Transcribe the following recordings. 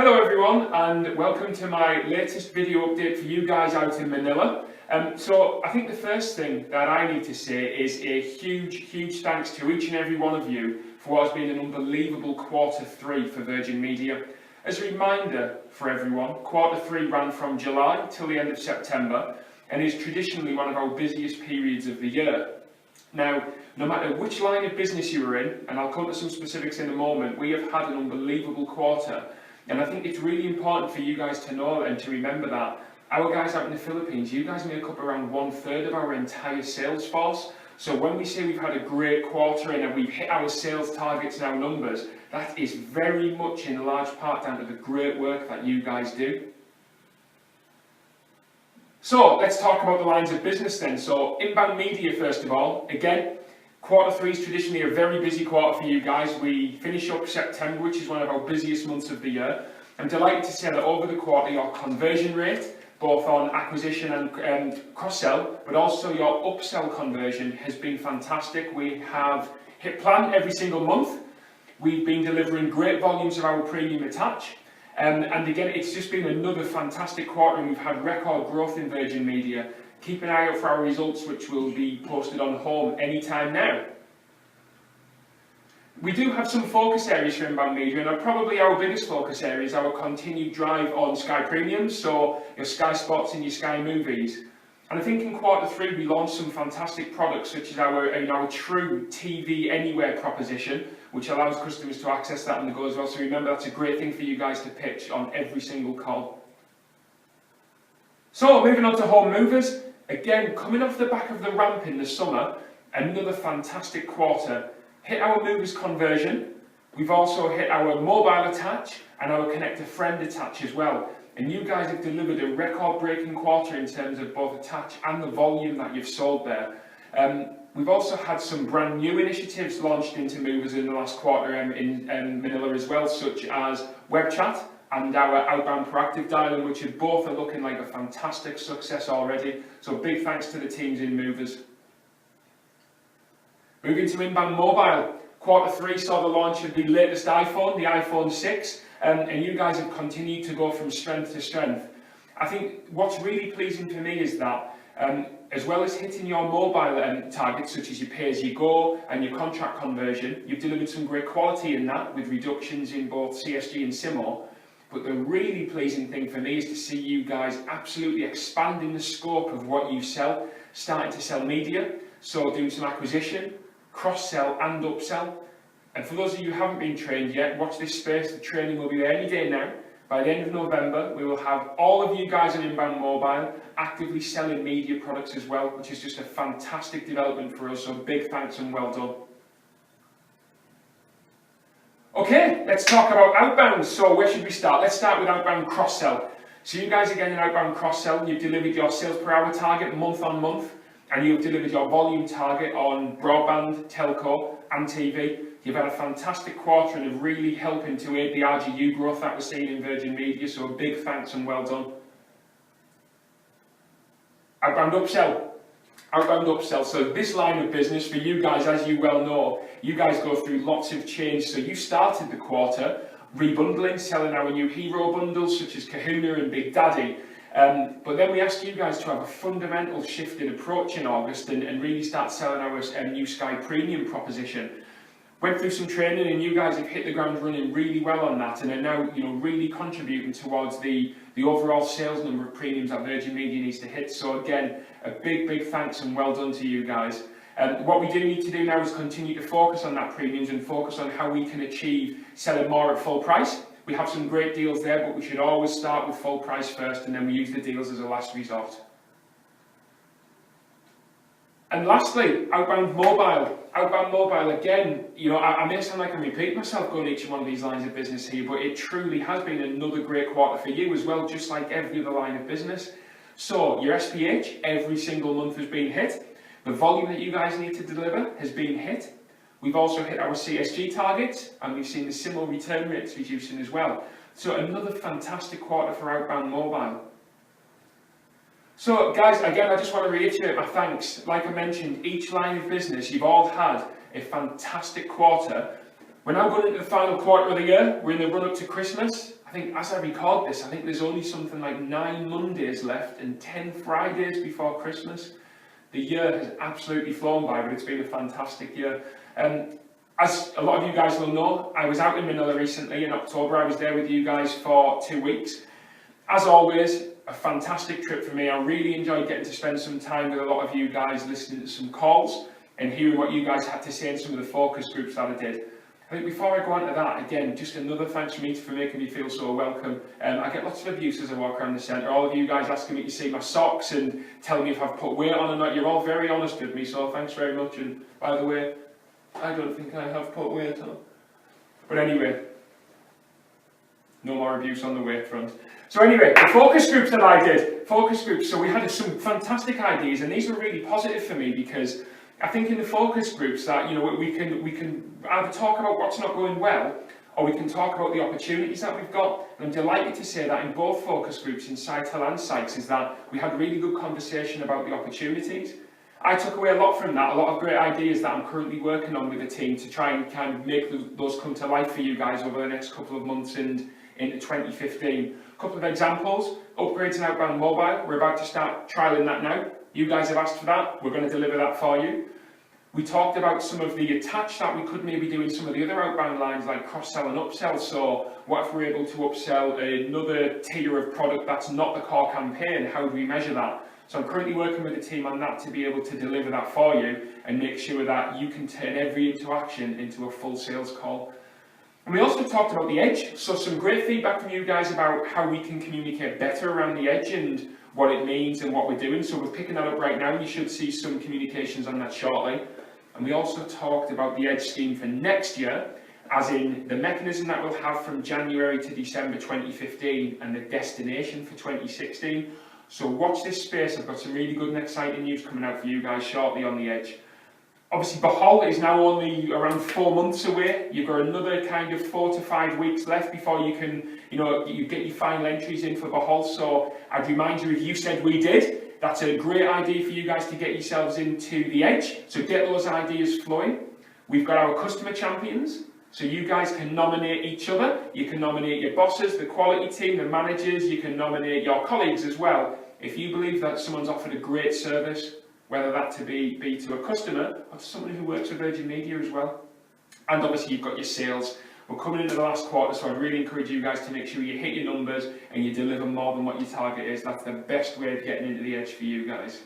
Hello everyone and welcome to my latest video update for you guys out in Manila. So I think the first thing that I need to say is a huge thanks to each and every one of you for what has been an unbelievable Q3 for Virgin Media. As a reminder for everyone, Q3 ran from July till the end of September and is traditionally one of our busiest periods of the year. Now, no matter which line of business you are in, and I'll come to some specifics in a moment, we have had an unbelievable quarter. And I think it's really important for you guys to know and to remember that our guys out in the Philippines, you guys make up around 1/3 of our entire sales force. So when we say we've had a great quarter and we've hit our sales targets and our numbers, that is very much in large part down to the great work that you guys do. So let's talk about the lines of business then. So inbound media first of all. Again, Q3 is traditionally a very busy quarter for you guys. We finish up September, which is one of our busiest months of the year. I'm delighted to say that over the quarter your conversion rate, both on acquisition and cross-sell, but also your upsell conversion has been fantastic. We have hit plan every single month. We've been delivering great volumes of our premium attach. And again, it's just been another fantastic quarter and we've had record growth in Virgin Media. Keep an eye out for our results, which will be posted on home anytime now. We do have some focus areas for inbound media, and probably our biggest focus area is our continued drive on Sky Premium, so your Sky Sports and your Sky Movies. And I think in Q3 we launched some fantastic products, such as our true TV Anywhere proposition, which allows customers to access that on the go as well. So remember, that's a great thing for you guys to pitch on every single call. So moving on to home movers. Again, coming off the back of the ramp in the summer, another fantastic quarter. Hit our movers conversion. We've also hit our mobile attach and our connect a friend attach as well. And you guys have delivered a record-breaking quarter in terms of both attach and the volume that you've sold there. We've also had some brand new initiatives launched into movers in the last quarter in Manila as well, such as web chat and our outbound proactive dialing, which both are looking like a fantastic success already. So big thanks to the teams in movers. Moving to inbound mobile, Q3 saw the launch of the latest iPhone, the iPhone 6, and you guys have continued to go from strength to strength. I think what's really pleasing for me is that as well as hitting your mobile targets such as your pay-as-you-go and your contract conversion, you've delivered some great quality in that with reductions in both CSG and SIMO. But the really pleasing thing for me is to see you guys absolutely expanding the scope of what you sell, starting to sell media, so doing some acquisition, cross-sell and upsell. And for those of you who haven't been trained yet, watch this space, the training will be there any day now. By the end of November, we will have all of you guys on inbound mobile actively selling media products as well, which is just a fantastic development for us, so big thanks and well done. Okay, let's talk about outbound. So where should we start? Let's start with outbound cross-sell. So you guys again in outbound cross-sell, you've delivered your sales per hour target month on month, and you've delivered your volume target on broadband, telco and TV. You've had a fantastic quarter and have really helping to aid the RGU growth that we're seeing in Virgin Media, so a big thanks and well done. Outbound upsell. Outbound upsell. So this line of business for you guys, as you well know, you guys go through lots of change. So you started the quarter rebundling, selling our new hero bundles such as Kahuna and Big Daddy. But then we asked you guys to have a fundamental shift in approach in August and really start selling our new Sky Premium proposition. Went through some training and you guys have hit the ground running really well on that and are now really contributing towards the overall sales number of premiums that Virgin Media needs to hit. So again, a big thanks and well done to you guys. What we do need to do now is continue to focus on that premiums and focus on how we can achieve selling more at full price. We have some great deals there, but we should always start with full price first and then we use the deals as a last resort. And lastly, outbound mobile. Outbound mobile, again, I may sound like I'm repeating myself going each one of these lines of business here, but it truly has been another great quarter for you as well, just like every other line of business. So your SPH every single month has been hit. The volume that you guys need to deliver has been hit. We've also hit our CSG targets and we've seen the SIMO return rates reducing as well. So another fantastic quarter for outbound mobile. So guys, again, I just want to reiterate my thanks. Like I mentioned, each line of business, you've all had a fantastic quarter. We're now going into the final quarter of the year. We're in the run up to Christmas. I I think as I record this, I think there's only something like 9 Mondays left and 10 Fridays before Christmas. The year has absolutely flown by, but it's been a fantastic year. As a lot of you guys will know, I was out in Manila recently in October. I was there with you guys for 2 weeks. As always, a fantastic trip for me. I really enjoyed getting to spend some time with a lot of you guys, listening to some calls and hearing what you guys had to say in some of the focus groups that I did. I think before I go on to that, again, just another thanks from me for making me feel so welcome. I get lots of abuse as I walk around the centre. All of you guys asking me to see my socks and telling me if I've put weight on or not. You're all very honest with me, so thanks very much. And by the way, I don't think I have put weight on. But anyway, no more abuse on the weight front. So anyway, the focus groups that I did, so we had some fantastic ideas, and these were really positive for me because I think in the focus groups that, you know, we can either talk about what's not going well, or we can talk about the opportunities that we've got. And I'm delighted to say that in both focus groups, in Sitel and Sykes, is that we had really good conversation about the opportunities. I took away a lot from that, a lot of great ideas that I'm currently working on with the team to try and kind of make those come to life for you guys over the next couple of months and into 2015. A couple of examples: upgrades in outbound mobile. We're about to start trialling that now. You guys have asked for that. We're going to deliver that for you. We talked about some of the attach that we could maybe do in some of the other outbound lines, like cross-sell and upsell. So what if we're able to upsell another tier of product that's not the core campaign? How do we measure that? So I'm currently working with the team on that to be able to deliver that for you and make sure that you can turn every interaction into a full sales call. And we also talked about the edge. So some great feedback from you guys about how we can communicate better around the edge and what it means and what we're doing. So we're picking that up right now. You should see some communications on that shortly. And we also talked about the edge scheme for next year, as in the mechanism that we'll have from January to December 2015 and the destination for 2016. So watch this space. I've got some really good and exciting news coming out for you guys shortly on the edge. Obviously, Bahol is now only around 4 months away. You've got another kind of 4 to 5 weeks left before you can, you get your final entries in for Bahol. So I'd remind you, if you said we did, that's a great idea for you guys to get yourselves into the edge. So get those ideas flowing. We've got our customer champions. So you guys can nominate each other. You can nominate your bosses, the quality team, the managers. You can nominate your colleagues as well. If you believe that someone's offered a great service, whether that to be to a customer or to someone who works with Virgin Media as well. And obviously you've got your sales. We're coming into the last quarter, so I'd really encourage you guys to make sure you hit your numbers and you deliver more than what your target is. That's the best way of getting into the edge for you guys.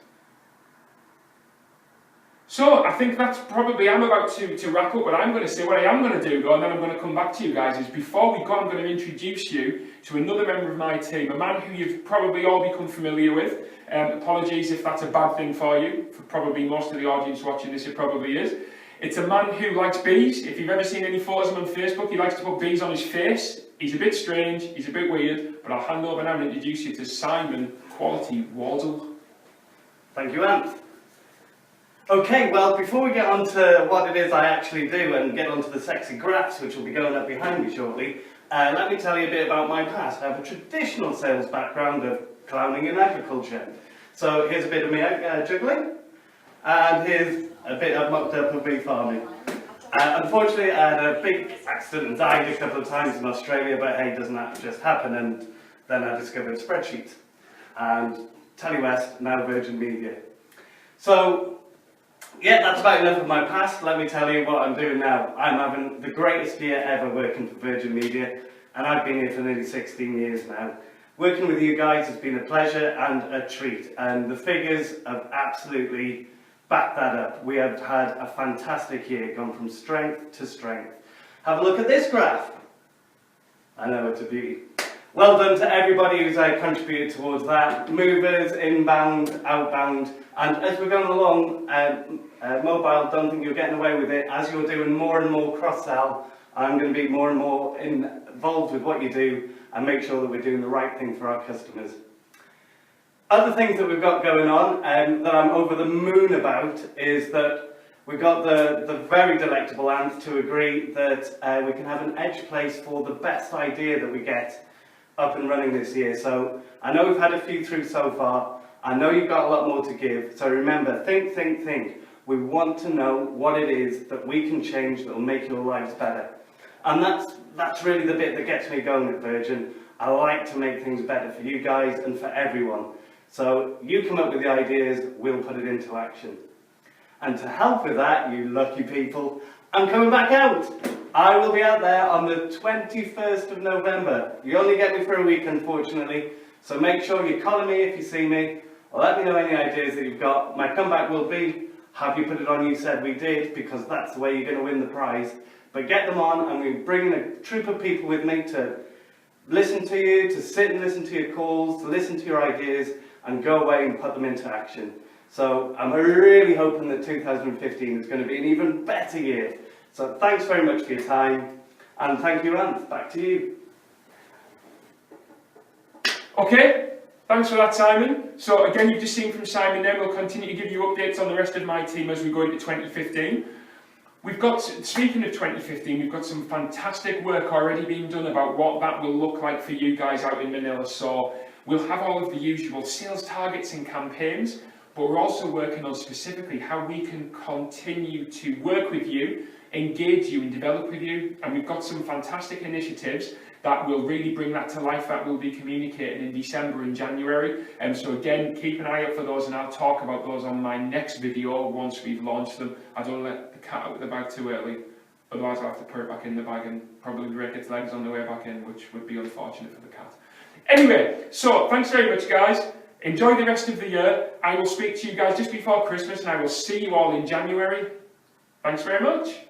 So I think that's probably, I'm about to wrap up what I'm going to say. What I am going to do though, and then I'm going to come back to you guys, is before we go, I'm going to introduce you to another member of my team, a man who you've probably all become familiar with. Apologies if that's a bad thing for you. For probably most of the audience watching this, it probably is. It's a man who likes bees. If you've ever seen any photos of him on Facebook, he likes to put bees on his face. He's a bit strange, he's a bit weird, but I'll hand over now and introduce you to Simon Quality Wardle. Thank you, Anth. Okay, well, before we get on to what it is I actually do and get onto the sexy graphs, which will be going up behind me shortly, let me tell you a bit about my past. I have a traditional sales background of clowning in agriculture. So here's a bit of me juggling, and here's a bit I've mocked up of me farming. Unfortunately, I had a big accident and died a couple of times in Australia, but hey, doesn't that just happen? And then I discovered spreadsheets and TeleWest, now Virgin Media. So, yeah, that's about enough of my past. Let me tell you what I'm doing now. I'm having the greatest year ever working for Virgin Media, and I've been here for nearly 16 years now. Working with you guys has been a pleasure and a treat, and the figures have absolutely backed that up. We have had a fantastic year, gone from strength to strength. Have a look at this graph. I know, it's a beauty. Well done to everybody who's contributed towards that. Movers, inbound, outbound, and as we're going along, mobile, don't think you're getting away with it. As you're doing more and more cross-sell, I'm going to be more and more involved with what you do and make sure that we're doing the right thing for our customers. Other things that we've got going on that I'm over the moon about is that we've got the very delectable Anth to agree that we can have an edge place for the best idea that we get up and running this year. So I know we've had a few through so far. I know you've got a lot more to give. So remember, think. We want to know what it is that we can change that will make your lives better. And that's really the bit that gets me going at Virgin. I like to make things better for you guys and for everyone. So you come up with the ideas, we'll put it into action. And to help with that, you lucky people, I'm coming back out. I will be out there on the 21st of November. You only get me for a week, unfortunately. So make sure you collar me if you see me. Or let me know any ideas that you've got. My comeback will be, have you put it on You Said We Did, because that's the way you're going to win the prize. But get them on, and we're bringing a troop of people with me to listen to you, to sit and listen to your calls, to listen to your ideas, and go away and put them into action. So I'm really hoping that 2015 is going to be an even better year. So thanks very much for your time, and thank you, Anth. Back to you. Okay, thanks for that, Simon. So again, you've just seen from Simon there, we'll continue to give you updates on the rest of my team as we go into 2015. We've got, speaking of 2015, we've got some fantastic work already being done about what that will look like for you guys out in Manila. So we'll have all of the usual sales targets and campaigns, but we're also working on specifically how we can continue to work with you, engage you and develop with you. And we've got some fantastic initiatives that will really bring that to life, that will be communicated in December and January. And so again, keep an eye out for those, and I'll talk about those on my next video once we've launched them. I don't let the cat out of the bag too early, otherwise I'll have to put it back in the bag and probably break its legs on the way back in, which would be unfortunate for the cat. Anyway, so thanks very much, guys. Enjoy the rest of the year. I will speak to you guys just before Christmas, and I will see you all in January. Thanks very much.